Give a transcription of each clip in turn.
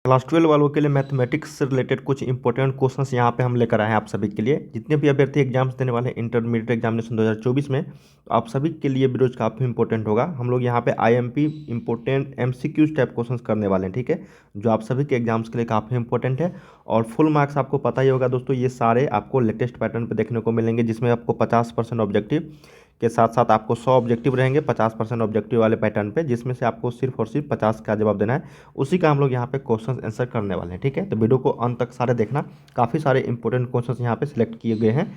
Class 12 वालों के लिए मैथमेटिक्स से रिलेटेड कुछ इंपॉर्टेंट क्वेश्चंस यहाँ पे हम लेकर आए हैं आप सभी के लिए। जितने भी अभ्यर्थी एग्जाम्स देने वाले हैं इंटरमीडिएट एग्जामिनेशन 2024 में, तो आप सभी के लिए वीडियोज काफ़ी इंपॉर्टेंट होगा। हम लोग यहाँ पे IMP important MCQs type questions करने वाले हैं, ठीक है, जो आप सभी के एग्जाम्स के लिए काफ़ी इंपॉर्टेंट है। और फुल मार्क्स आपको पता ही होगा दोस्तों, ये सारे आपको लेटेस्ट पैटर्न पर देखने को मिलेंगे, जिसमें आपको 50% ऑब्जेक्टिव के साथ साथ आपको 100 ऑब्जेक्टिव रहेंगे 50% ऑब्जेक्टिव वाले पैटर्न पे, जिसमें से आपको सिर्फ और सिर्फ 50 का जवाब देना है। उसी का हम लोग यहाँ पे क्वेश्चन आंसर करने वाले हैं, ठीक है। तो वीडियो को अंत तक सारे देखना, काफ़ी सारे इंपॉर्टेंट क्वेश्चन यहाँ पे सिलेक्ट किए गए हैं।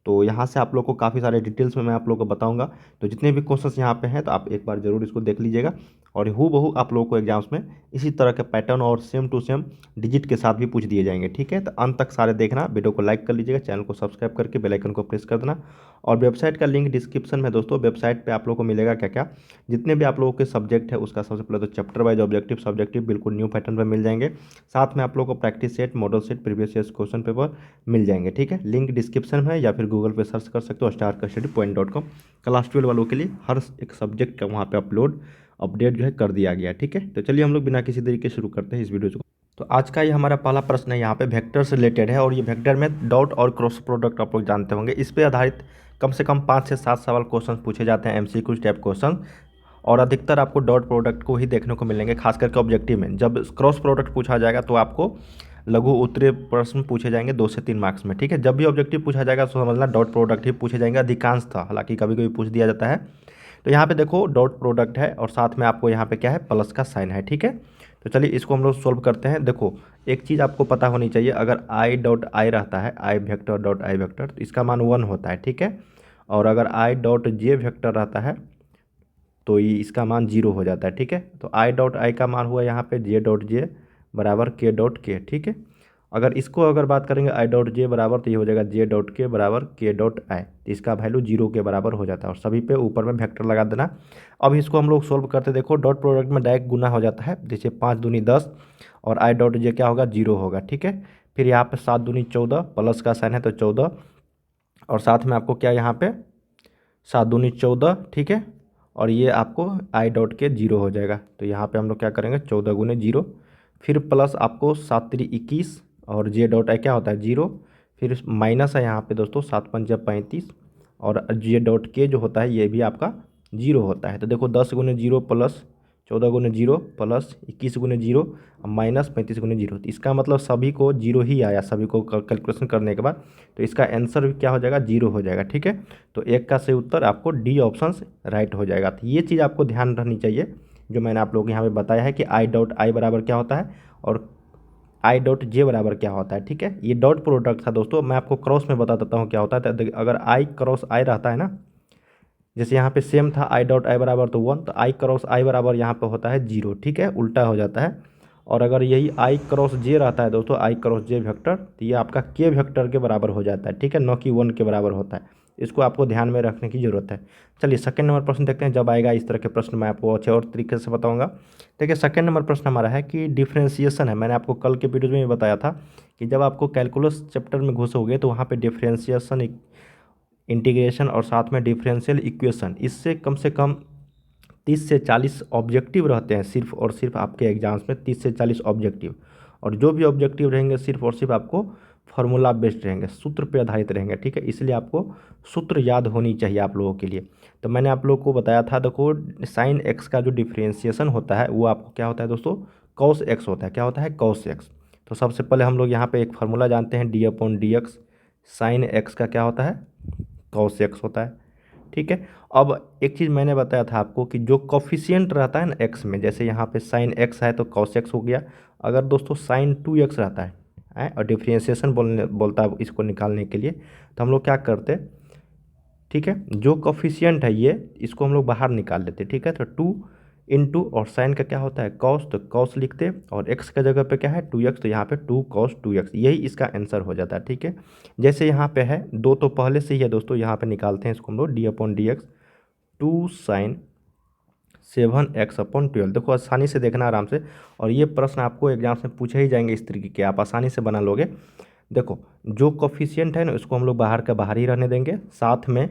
तो यहाँ से आप लोग को काफ़ी सारे डिटेल्स में मैं आप लोग को बताऊंगा। तो जितने भी क्वेश्चंस यहाँ पे हैं, तो आप एक बार जरूर इसको देख लीजिएगा। और हूबहू आप लोगों को एग्जाम्स में इसी तरह के पैटर्न और सेम टू सेम डिजिट के साथ भी पूछ दिए जाएंगे, ठीक है। तो अंत तक सारे देखना, वीडियो को लाइक कर लीजिएगा, चैनल को सब्सक्राइब करके बेल आइकन को प्रेस कर देना। और वेबसाइट का लिंक डिस्क्रिप्शन में दोस्तों, वेबसाइट पे आप लोगों को मिलेगा क्या क्या, जितने भी आप लोगों के सब्जेक्ट है उसका सबसे पहले तो चैप्टर वाइज ऑब्जेक्टिव सब्जेक्टिव बिल्कुल न्यू पैटर्न पर मिल जाएंगे। साथ में आप लोगों को practice set, model set, previous year question paper मिल जाएंगे, ठीक है। लिंक डिस्क्रिप्शन में है या फिर गूगल पे सर्च कर सकते हो starkastudypoint.com। क्लास 12 वालों के लिए हर एक सब्जेक्ट का वहाँ पे अपडेट जो है कर दिया गया, ठीक है। तो चलिए हम लोग बिना किसी देरी के शुरू करते हैं इस वीडियो को। तो आज का ये हमारा पहला प्रश्न है यहाँ पे वेक्टर से रिलेटेड है, और ये वेक्टर में डॉट और क्रॉस प्रोडक्ट आप लोग जानते होंगे। इस पे आधारित कम से कम 5 से 7 सवाल क्वेश्चन पूछे जाते हैं, एमसीक्यू टाइप क्वेश्चन। और अधिकतर आपको डॉट प्रोडक्ट को ही देखने को मिलेंगे, खास करके ऑब्जेक्टिव में। जब क्रॉस प्रोडक्ट पूछा जाएगा तो आपको लघु उत्तरीय प्रश्न पूछे जाएंगे 2 से 3 मार्क्स में, ठीक है। जब भी ऑब्जेक्टिव पूछा जाएगा तो समझना डॉट प्रोडक्ट ही पूछे जाएंगे अधिकांश था, हालांकि कभी कभी पूछ दिया जाता है। तो यहाँ पे देखो डॉट प्रोडक्ट है और साथ में आपको यहाँ पे क्या है, प्लस का साइन है, ठीक है। तो चलिए इसको हम लोग सोल्व करते हैं। देखो एक चीज़ आपको पता होनी चाहिए, अगर आई डॉट आई रहता है, आई वेक्टर डॉट आई वेक्टर, तो इसका मान 1 होता है, ठीक है। और अगर आई डॉट जे वेक्टर रहता है तो ये इसका मान 0 हो जाता है, ठीक है। तो आई डॉट आई का मान हुआ यहाँ पे जे डॉट जे बराबर के डॉट के, ठीक है। अगर इसको अगर बात करेंगे आई डॉट जे बराबर, तो ये हो जाएगा जे डॉट के बराबर के डॉट आई, तो इसका वैल्यू 0 के बराबर हो जाता है। और सभी पे ऊपर में वेक्टर लगा देना। अब इसको हम लोग सोल्व करते, देखो डॉट प्रोडक्ट में डायरेक्ट गुना हो जाता है, जैसे 5 दूनी 10 और आई डॉट जे क्या होगा 0 होगा, ठीक है। फिर यहाँ पे 7 दूनी 14, प्लस का साइन है तो 14, और साथ में आपको क्या यहाँ पे 7 दूनी 14, ठीक है। और ये आपको आई डॉट के 0 हो जाएगा। तो यहाँ पे हम लोग क्या करेंगे 14 गुने 0, फिर प्लस आपको 7 3 21, और जे डॉट आई क्या होता है 0, फिर माइनस है यहाँ पे दोस्तों 7 5 35, और जे डॉट के जो होता है ये भी आपका 0 होता है। तो देखो 10 गुने 0 प्लस 14 गुने 0 प्लस 21 गुने 0 माइनस 35 गुने 0, तो इसका मतलब सभी को 0 ही आया, सभी को कैलकुलेशन करने के बाद। तो इसका आंसर भी क्या हो जाएगा 0 हो जाएगा, ठीक है। तो एक का सही उत्तर आपको डी ऑप्शन राइट हो जाएगा। तो ये चीज़ आपको ध्यान रखनी चाहिए, जो मैंने आप लोगों को यहाँ पे बताया है कि आई डॉट आई बराबर क्या होता है और आई डॉट जे बराबर क्या होता है, ठीक है। ये डॉट प्रोडक्ट था दोस्तों, मैं आपको क्रॉस में बता देता हूँ क्या होता है। तो अगर आई क्रॉस आई रहता है ना, जैसे यहाँ पे सेम था आई डॉट आई बराबर तो 1, तो आई क्रॉस आई बराबर यहाँ पे होता है 0, ठीक है, उल्टा हो जाता है। और अगर यही आई क्रॉस जे रहता है दोस्तों, आई क्रॉस जे वेक्टर, तो ये आपका के वेक्टर के बराबर हो जाता है, ठीक है, न कि 1 के बराबर होता है। इसको आपको ध्यान में रखने की ज़रूरत है। चलिए सेकंड नंबर प्रश्न देखते हैं। जब आएगा इस तरह के प्रश्न मैं आपको अच्छे और तरीके से बताऊंगा। देखिए सेकंड नंबर प्रश्न हमारा है कि डिफ्रेंशिएशन है। मैंने आपको कल के वीडियो में बताया था कि जब आपको कैलकुलस चैप्टर में घुसोगे तो वहाँ पे डिफ्रेंशिएशन, इंटीग्रेशन और साथ में डिफरेंशियल इक्वेशन, इससे कम से कम 30 से 40 ऑब्जेक्टिव रहते हैं, सिर्फ और सिर्फ आपके एग्जाम्स में 30 से 40 ऑब्जेक्टिव। और जो भी ऑब्जेक्टिव रहेंगे सिर्फ और सिर्फ आपको फार्मूला बेस्ड रहेंगे, सूत्र पे आधारित रहेंगे, ठीक है। इसलिए आपको सूत्र याद होनी चाहिए आप लोगों के लिए। तो मैंने आप लोगों को बताया था, देखो साइन एक्स का जो डिफ्रेंशिएशन होता है वो आपको क्या होता है दोस्तों, कॉस एक्स होता है। क्या होता है, कॉस एक्स। तो सबसे पहले हम लोग यहाँ पे एक फार्मूला जानते हैं, D upon d x sine x का क्या होता है, कॉस एक्स होता है, ठीक है। अब एक चीज़ मैंने बताया था आपको कि जो कॉफिशिएंट रहता है ना एक्स में, जैसे यहाँ पे साइन एक्स है तो कॉस एक्स हो गया। अगर दोस्तों साइन 2x रहता है और डिफ्रेंशिएशन बोलता है इसको निकालने के लिए, तो हम लोग क्या करते, ठीक है, जो कॉफिशिएंट है ये इसको हम लोग बाहर निकाल लेते, ठीक है। तो 2 इंटू और साइन का क्या होता है कॉस, तो कॉस लिखते, और एक्स का जगह पे क्या है 2x, तो यहाँ पे 2 cos 2x, यही इसका आंसर हो जाता है, ठीक है। जैसे यहाँ पे है 2 तो पहले से ही है दोस्तों, यहाँ पे निकालते हैं इसको हम लोग d upon d x 2 sine 7x/12। देखो आसानी से देखना आराम से, और ये प्रश्न आपको एग्जाम में पूछे ही जाएंगे इस तरीके के, आप आसानी से बना लोगे। देखो जो कोफिशिएंट है ना उसको हम लोग बाहर का बाहर ही रहने देंगे, साथ में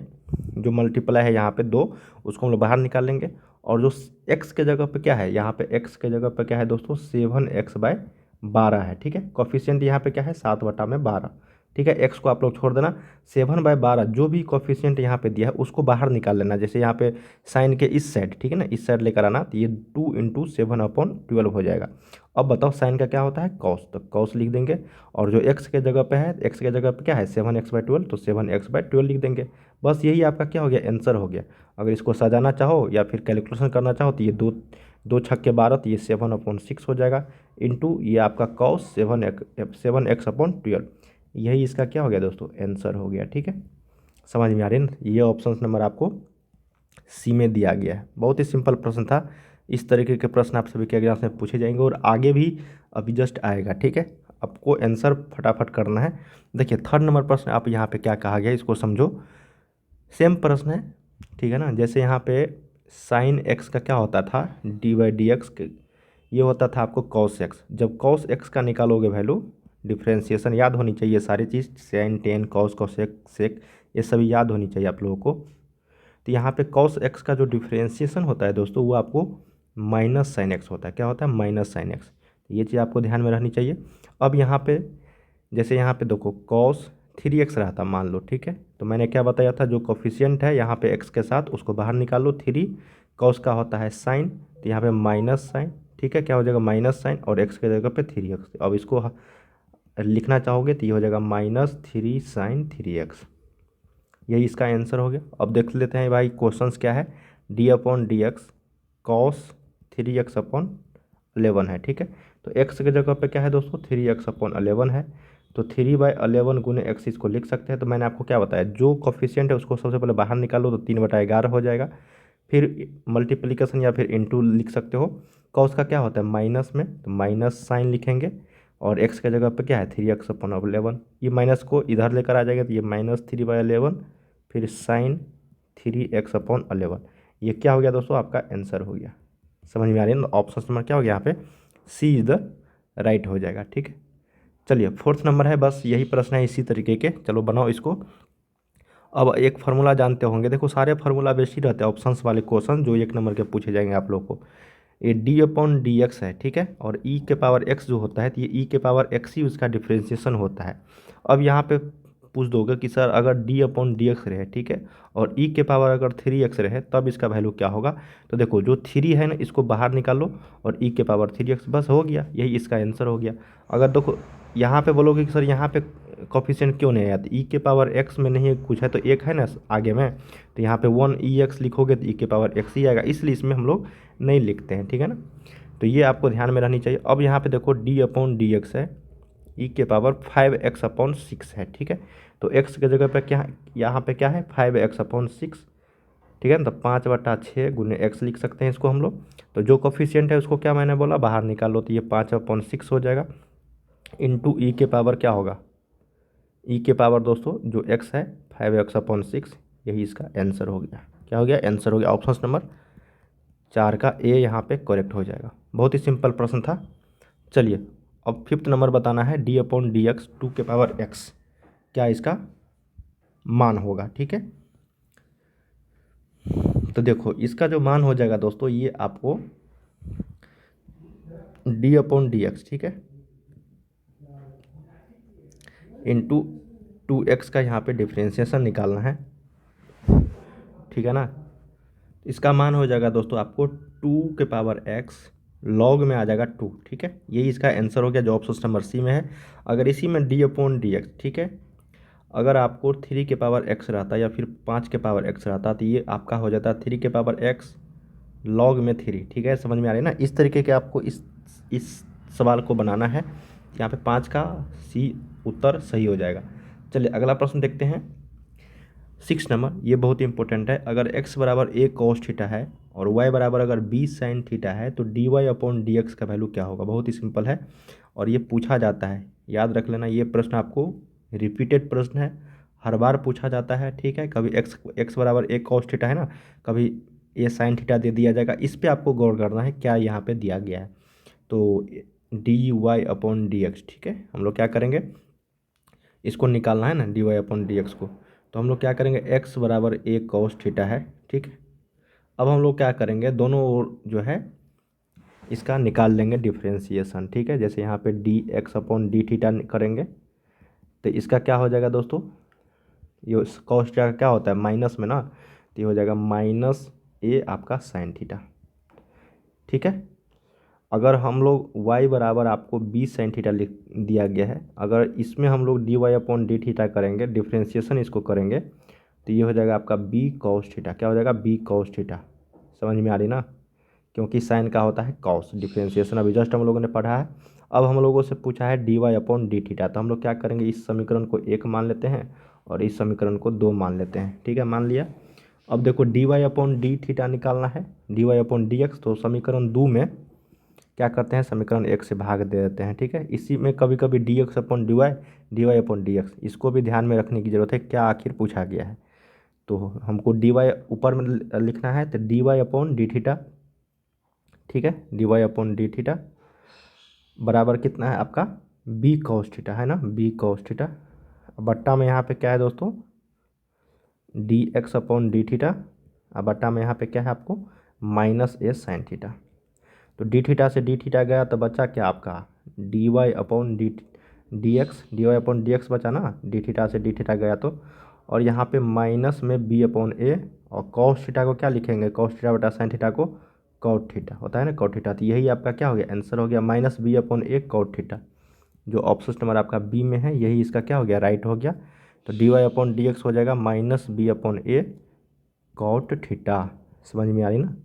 जो मल्टीप्लाई है यहाँ पे 2 उसको हम लोग बाहर निकाल लेंगे। और जो x के जगह पे क्या है, यहाँ पे x के जगह पे क्या है दोस्तों 7x/12, 12 है, ठीक है। कोफिशिएंट यहाँ पे क्या है 7/12, ठीक है। एक्स को आप लोग छोड़ देना। 7/12 जो भी कोफिशिएंट यहाँ पे दिया है उसको बाहर निकाल लेना। जैसे यहाँ पे साइन के इस साइड, ठीक है ना, इस साइड लेकर आना, तो ये 2 × 7/12 हो जाएगा। अब बताओ साइन का क्या होता है कॉस, तो कॉस लिख देंगे। और जो एक्स के जगह पे है, एक्स के जगह पे क्या है 7x/12, तो 7x/12 लिख देंगे। बस यही आपका क्या हो गया आंसर हो गया। अगर इसको सजाना चाहो या फिर कैलकुलेशन करना चाहो तो ये 2×6 = 12, तो ये 7/6 हो जाएगा। इंटू ये आपका कॉस 7x/12, यही इसका क्या हो गया दोस्तों आंसर हो गया, ठीक है। समझ में आ रही है ना। ये ऑप्शन नंबर आपको सी में दिया गया है। बहुत ही सिंपल प्रश्न था। इस तरीके के प्रश्न आप सभी के एग्जाम में पूछे जाएंगे और आगे भी अभी जस्ट आएगा, ठीक है। आपको आंसर फटाफट करना है। देखिए 3rd नंबर प्रश्न आप यहाँ पे क्या कहा गया इसको समझो। सेम प्रश्न है, ठीक है ना। जैसे यहाँ पे साइन एक्स का क्या होता था dy/dx, ये होता था आपको कॉस एक्स। जब कॉस एक्स का निकालोगे वैल्यू, डिफ्रेंशिएशन याद होनी चाहिए सारी चीज़, sine tan cos cosec sec, ये सभी याद होनी चाहिए आप लोगों को। तो यहाँ पे कॉस एक्स का जो डिफ्रेंशिएशन होता है दोस्तों वो आपको माइनस साइन एक्स होता है। क्या होता है माइनस साइन एक्स, ये चीज़ आपको ध्यान में रहनी चाहिए। अब यहाँ पे जैसे यहाँ पे देखो कॉस 3x रहा था मान लो, ठीक है। तो मैंने क्या बताया था जो कोफिशिएंट है यहाँ पे x के साथ उसको बाहर निकालो 3, कॉस का होता है साइन, तो यहाँ पे माइनस साइन, ठीक है। क्या हो जाएगा माइनस साइन और x के जगह पे 3x। अब इसको लिखना चाहोगे तो ये हो जाएगा -3 sin 3x, यही इसका आंसर हो गया। अब देख लेते हैं भाई क्वेश्चंस क्या है। d/dx cos 3x/11 है, ठीक है। तो x के जगह पे क्या है दोस्तों 3x/11 है, तो 3/11 गुने x इसको लिख सकते हैं। तो मैंने आपको क्या बताया जो कोफिशिएंट है उसको सबसे पहले बाहर निकालो तो 3/11 हो जाएगा। फिर मल्टीप्लिकेशन या फिर इंटू लिख सकते हो। कॉस का क्या होता है माइनस में, तो माइनस साइन लिखेंगे और x के जगह पे क्या है 3x/11, ये माइनस को इधर लेकर आ जाएगा तो ये -3/11, फिर साइन 3x/11, ये क्या हो गया दोस्तों आपका आंसर हो गया। समझ में आ रही है ना। ऑप्शन नंबर क्या हो गया यहाँ पे सी इज द राइट हो जाएगा, ठीक है। चलिए 4th नंबर है, बस यही प्रश्न है इसी तरीके के, चलो बनाओ इसको। अब एक फार्मूला जानते होंगे, देखो सारे फार्मूला बेस्ट ही रहते हैं ऑप्शंस वाले क्वेश्चन जो 1 नंबर के पूछे जाएंगे आप लोग को। ये d/dx है, ठीक है। और e⁻x जो होता है तो ये e⁻x ही उसका डिफ्रेंशिएशन होता है। अब यहाँ पे पूछ दोगे कि सर अगर d/dx रहे, ठीक है, और अगर 3x रहे तब इसका वैल्यू क्या होगा। तो देखो जो 3 है ना इसको बाहर निकालो और e⁻3x, बस हो गया, यही इसका आंसर हो गया। अगर देखो यहाँ पे बोलोगे कि सर यहाँ पे कोफिशिएंट क्यों नहीं आया, तो e⁻x में नहीं कुछ है तो एक है ना आगे में, तो यहाँ पे 1ex लिखोगे तो e⁻x ही आएगा, इसलिए इसमें हम लोग नहीं लिखते हैं, ठीक है ना। तो ये आपको ध्यान में रहनी चाहिए। अब यहाँ पे देखो d/dx है e⁻5x/6 है, ठीक है। तो x के जगह पे क्या यहाँ पे क्या है 5x/6, ठीक है ना। तो 5/6 गुने x लिख सकते हैं इसको हम लोग। तो जो कोफिशिएंट है उसको क्या मैंने बोला बाहर निकालो, तो ये 5/6 हो जाएगा। इंटू e⁻ क्या होगा e⁻ दोस्तों जो x है 5x/6, यही इसका आंसर हो गया। क्या हो गया आंसर हो गया। ऑप्शन नंबर 4 का ए यहाँ पे करेक्ट हो जाएगा। बहुत ही सिंपल प्रश्न था। चलिए अब 5th नंबर बताना है d/dx 2x, क्या इसका मान होगा, ठीक है। तो देखो इसका जो मान हो जाएगा दोस्तों ये आपको d/dx, ठीक है, इंटू 2x का यहाँ पे डिफ्रेंशिएशन निकालना है, ठीक है ना। इसका मान हो जाएगा दोस्तों आपको 2x लॉग में आ जाएगा 2, ठीक है। यही इसका आंसर हो गया जो ऑप्शन नंबर सी में है। अगर इसी में d/dx, ठीक है, अगर आपको 3x रहता या फिर 5x रहता तो ये आपका हो जाता 3x लॉग में 3, ठीक है। समझ में आ रही है ना। इस तरीके के आपको इस सवाल को बनाना है। यहाँ पे 5 का सी उत्तर सही हो जाएगा। चलिए अगला प्रश्न देखते हैं 6 नंबर, ये बहुत ही इंपॉर्टेंट है। अगर x बराबर a cos थीटा है और y बराबर अगर b sin थीटा है तो dy/dx का वैल्यू क्या होगा। बहुत ही सिंपल है और ये पूछा जाता है, याद रख लेना। ये प्रश्न आपको रिपीटेड प्रश्न है, हर बार पूछा जाता है, ठीक है। कभी x बराबर a cos थीटा है ना, कभी a sin थीटा दे दिया जाएगा। इस पर आपको गौर करना है क्या यहाँ पर दिया गया है। तो dy/dx, ठीक है, हम लोग क्या करेंगे इसको निकालना है ना dy/dx को। तो हम लोग क्या करेंगे x बराबर a cos थीटा है, ठीक है। अब हम लोग क्या करेंगे दोनों ओर जो है इसका निकाल लेंगे डिफ्रेंसिएशन, ठीक है। जैसे यहाँ पे D x upon d theta करेंगे तो इसका क्या हो जाएगा दोस्तों, ये कॉस थीटा का क्या होता है माइनस में ना, तो ये हो जाएगा माइनस ए आपका साइन थीटा, ठीक है। अगर हम लोग y बराबर आपको बी साइन थीटा लिख दिया गया है, अगर इसमें हम लोग d y upon d theta करेंगे, डिफ्रेंशिएशन इसको करेंगे तो ये हो जाएगा आपका बी कॉस थीटा। क्या हो जाएगा, बी कॉस थीटा। समझ में आ रही ना, क्योंकि साइन का होता है कॉस, डिफ्रेंशिएशन अभी जस्ट हम लोगों ने पढ़ा है। अब हम लोगों से पूछा है d y upon d theta, तो हम लोग क्या करेंगे, इस समीकरण को 1 मान लेते हैं और इस समीकरण को 2 मान लेते हैं, ठीक है, मान लिया। अब देखो d y upon d theta निकालना है, d y upon d x, तो समीकरण 2 में क्या करते हैं, समीकरण 1 से भाग दे देते हैं, ठीक है। इसी में कभी कभी d x upon d y upon d x, इसको भी ध्यान में रखने की जरूरत है, क्या आखिर पूछा गया है। तो हमको डी वाई ऊपर में लिखना है, तो d y upon d theta, ठीक है, d y upon d theta बराबर कितना है आपका बी कॉस थीटा, है ना, बी कॉस थीटा। बट्टा में यहाँ पे क्या है दोस्तों, d x upon d theta, और बट्टा में यहाँ पे क्या है आपको माइनस ए साइन थीटा। तो डी थीटा से डी थीटा गया तो बचा क्या आपका d y upon d x बचा ना, डी थीटा से डी थीटा गया तो, और यहाँ पे माइनस में बी अपॉन ए, और कॉस थीटा को क्या लिखेंगे, कॉस थीटा बटा साइन थीटा को कॉट थीटा होता है ना, कॉट थीटा। तो यही आपका क्या हो गया, आंसर हो गया minus b upon a cot theta, जो ऑप्शन नंबर आपका बी में है, यही इसका क्या हो गया, राइट हो गया। तो d y upon d x हो जाएगा minus b upon a cot theta. समझ में आ रही ना,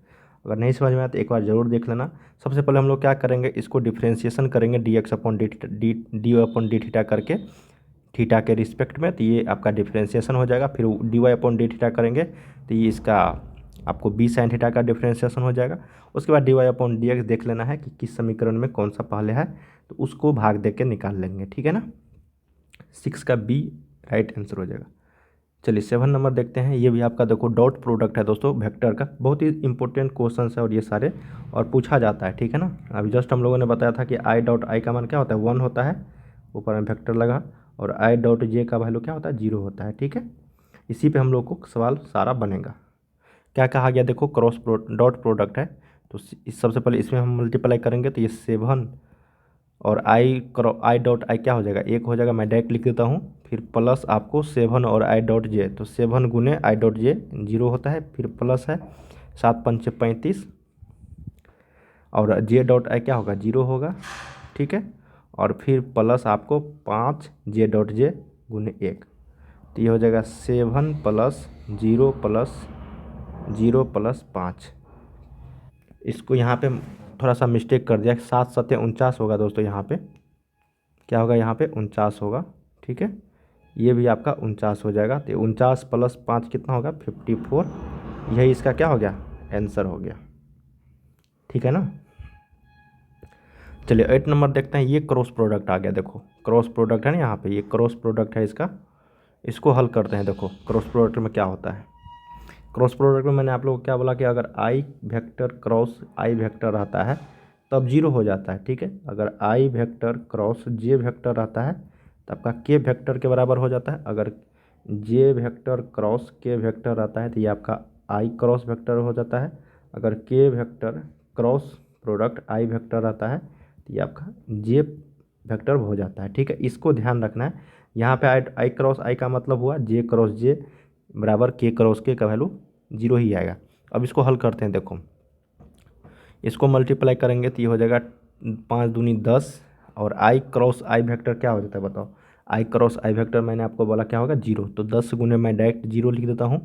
अगर नहीं समझ में आया तो एक बार ज़रूर देख लेना। सबसे पहले हम लोग क्या करेंगे, इसको डिफ्रेंशिएशन करेंगे d x upon d upon d theta करके थीटा के रिस्पेक्ट में, तो ये आपका डिफ्रेंशिएशन हो जाएगा। फिर d y upon d theta करेंगे तो ये इसका आपको बी साइन थीटा का डिफ्रेंशिएशन हो जाएगा। उसके बाद d y upon d x देख लेना है कि किस समीकरण में कौन सा पहले है, तो उसको भाग दे के निकाल लेंगे, ठीक है ना। 6 का बी राइट आंसर हो जाएगा। चलिए 7 नंबर देखते हैं। ये भी आपका देखो डॉट प्रोडक्ट है दोस्तों, वेक्टर का, बहुत ही इंपॉर्टेंट क्वेश्चन है और ये सारे और पूछा जाता है, ठीक है ना। अभी जस्ट हम लोगों ने बताया था कि आई डॉट आई का मान क्या होता है 1 होता है, ऊपर में वेक्टर लगा, और आई डॉट जे का वैल्यू क्या होता है 0 होता है, ठीक है। इसी पे हम लोग को सवाल सारा बनेगा। क्या कहा गया देखो, डॉट प्रोडक्ट है, तो सबसे पहले इसमें हम मल्टीप्लाई करेंगे तो ये 7 और आई डॉट आई क्या हो जाएगा 1 हो जाएगा, मैं डायरेक्ट लिख देता हूँ। फिर प्लस आपको 7 और आई डॉट जे, तो 7 गुने आई डॉट जे 0 होता है, फिर प्लस है 7 पंचे 35, और जे डॉट आई क्या होगा 0 होगा, ठीक है। और फिर प्लस आपको 5 जे डॉट जे गुने 1, तो ये हो जाएगा 7 प्लस 0 प्लस 5। इसको यहाँ पे थोड़ा सा मिस्टेक कर दिया, 7 7 49 होगा दोस्तों, यहाँ पे क्या होगा, यहाँ पे 49 होगा, ठीक है। ये भी आपका 49 हो जाएगा, तो 49 प्लस 5 कितना होगा 54, यही इसका क्या हो गया आंसर हो गया, ठीक है ना। चलिए 8 नंबर देखते हैं। ये क्रॉस प्रोडक्ट आ गया, देखो क्रॉस प्रोडक्ट है ना, यहाँ पे ये क्रॉस प्रोडक्ट है इसका, इसको हल करते हैं। देखो क्रॉस प्रोडक्ट में क्या होता है, क्रॉस प्रोडक्ट में मैंने आप लोगों को क्या बोला कि अगर आई वेक्टर क्रॉस आई वेक्टर रहता है तब 0 हो जाता है, ठीक है। अगर आई वेक्टर क्रॉस जे वेक्टर रहता है तो आपका के वेक्टर के बराबर हो जाता है। अगर जे वेक्टर क्रॉस के वेक्टर रहता है तो ये आपका आई क्रॉस वेक्टर हो जाता है। अगर के vector cross product I vector रहता है तो ये आपका जे वेक्टर हो जाता है, ठीक है। इसको ध्यान रखना है। यहाँ पे आई क्रॉस आई का मतलब हुआ जे क्रॉस जे बराबर के क्रॉस के का वैल्यू 0 ही आएगा। अब इसको हल करते हैं, देखो इसको मल्टीप्लाई करेंगे तो ये हो जाएगा 5 दूनी 10, और आई क्रॉस आई वेक्टर क्या हो जाता है बताओ, आई क्रॉस आई वेक्टर मैंने आपको बोला क्या होगा 0, तो 10 गुने मैं डायरेक्ट 0 लिख देता हूँ।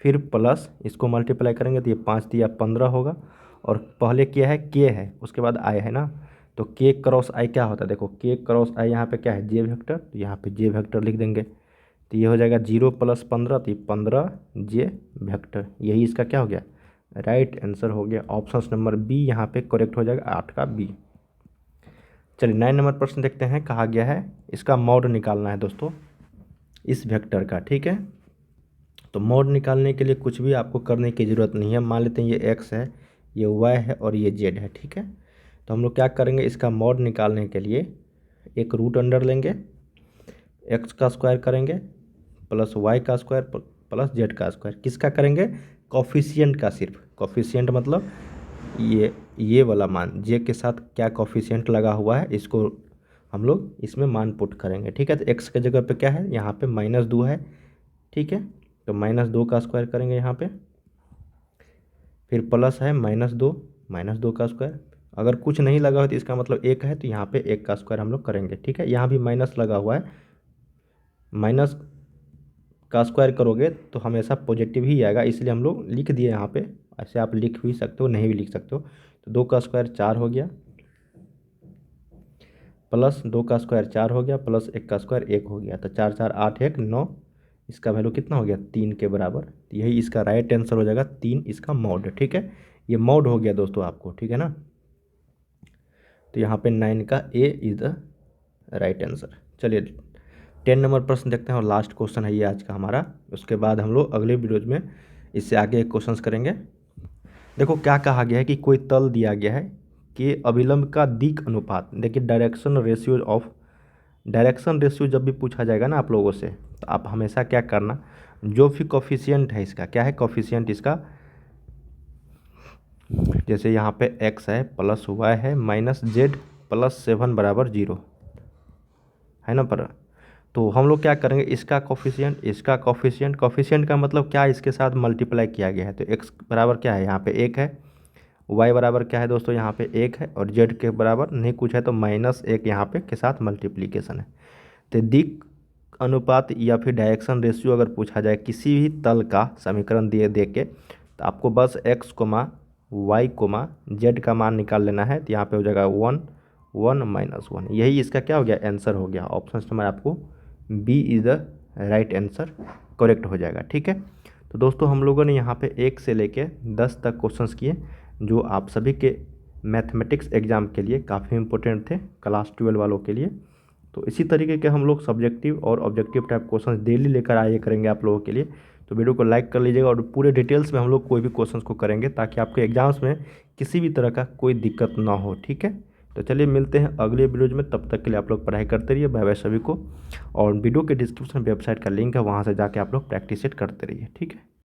फिर प्लस इसको मल्टीप्लाई करेंगे तो ये 5 दिया 15 होगा, और पहले क्या है के है, उसके बाद आई है ना, तो के क्रॉस आई क्या होता है, देखो के क्रॉस आई यहाँ पे क्या है जे वेक्टर, तो यहाँ पे जे वेक्टर लिख देंगे, तो ये हो जाएगा 0 प्लस 15, तो 15 जे वेक्टर, यही इसका क्या हो गया राइट आंसर हो गया। ऑप्शन नंबर बी यहाँ पे करेक्ट हो जाएगा, 8 का बी। चलिए 9 नंबर प्रश्न देखते हैं। कहा गया है इसका मॉड निकालना है दोस्तों इस वेक्टर का, ठीक है। तो मॉड निकालने के लिए कुछ भी आपको करने की ज़रूरत नहीं है। मान लेते हैं ये एक्स है, ये वाई है और ये जेड है, ठीक है। तो हम लोग क्या करेंगे, इसका मॉड निकालने के लिए एक रूट अंडर लेंगे, एक्स का स्क्वायर करेंगे प्लस वाई का स्क्वायर प्लस जेड का स्क्वायर, किसका करेंगे कॉफिशिएंट का, सिर्फ कॉफिशिएंट मतलब ये ये वाला मान जे के साथ क्या कोफिशिएंट लगा हुआ है इसको हम लोग इसमें मान पुट करेंगे। ठीक है, तो एक्स के जगह पे क्या है, यहाँ पे -2 है। ठीक है, तो -2 का स्क्वायर करेंगे यहाँ पे, फिर प्लस है -2 का स्क्वायर। अगर कुछ नहीं लगा हो तो इसका मतलब 1 है, तो यहाँ पे 1 का स्क्वायर हम लोग करेंगे। ठीक है, यहाँ भी माइनस लगा हुआ है, माइनस का स्क्वायर करोगे तो हमेशा पॉजिटिव ही आएगा, इसलिए हम लोग लिख दिए यहाँ पे। ऐसे आप लिख भी सकते हो, नहीं भी लिख सकते हो। तो 2 का स्क्वायर 4 हो गया, प्लस 2 का स्क्वायर 4 हो गया, प्लस 1 का स्क्वायर 1 हो गया। तो 4 4 8 1 9, इसका वैल्यू कितना हो गया 3 के बराबर। तो यही इसका राइट आंसर हो जाएगा 3, इसका मॉड। ठीक है, ये मॉड हो गया दोस्तों आपको। ठीक है ना, तो यहाँ पे 9 का A is the right answer. चलिए 10 नंबर प्रश्न देखते हैं और लास्ट क्वेश्चन है ये आज का हमारा। उसके बाद हम लोग अगले वीडियोज में इससे आगे क्वेश्चंस करेंगे। देखो क्या कहा गया है कि कोई तल दिया गया है कि अभिलंब का दिक् अनुपात, देखिए डायरेक्शन रेशियो जब भी पूछा जाएगा ना आप लोगों से, तो आप हमेशा क्या करना, जो भी कोफिशिएंट है इसका, क्या है कोफिशिएंट इसका, जैसे यहाँ पे x है प्लस y है माइनस जेड प्लस 7 बराबर 0 है ना पर। तो हम लोग क्या करेंगे, इसका कोफिशिएंट का मतलब क्या है, इसके साथ मल्टीप्लाई किया गया है। तो x बराबर क्या है, यहाँ पे 1 है, y बराबर क्या है दोस्तों, यहाँ पे 1 है, और z के बराबर नहीं कुछ है, तो -1 यहाँ पे के साथ मल्टीप्लीकेशन है। तो दिक् अनुपात या फिर डायरेक्शन रेशियो अगर पूछा जाए किसी भी तल का समीकरण दे के, तो आपको बस x, y, z का मान निकाल लेना है। तो यहाँ पे हो जाएगा 1 1 -1, यही इसका क्या हो गया आंसर हो गया। ऑप्शन नंबर आपको b is the right answer correct हो जाएगा। ठीक है, तो दोस्तों हम लोगों ने यहाँ पे 1 से लेके 10 तक क्वेश्चंस किए, जो आप सभी के मैथमेटिक्स एग्ज़ाम के लिए काफ़ी इंपॉर्टेंट थे, क्लास 12 वालों के लिए। तो इसी तरीके के हम लोग सब्जेक्टिव और ऑब्जेक्टिव टाइप क्वेश्चंस डेली लेकर आए करेंगे आप लोगों के लिए। तो वीडियो को लाइक कर लीजिएगा, और पूरे डिटेल्स में हम लोग कोई भी क्वेश्चंस को करेंगे ताकि आपके एग्जाम्स में किसी भी तरह का कोई दिक्कत ना हो। ठीक है, तो चलिए मिलते हैं अगले वीडियोज में, तब तक के लिए आप लोग पढ़ाई करते रहिए। बाय बाय सभी को, और वीडियो के डिस्क्रिप्शन में वेबसाइट का लिंक है, वहाँ से जाके आप लोग प्रैक्टिस करते रहिए। ठीक है।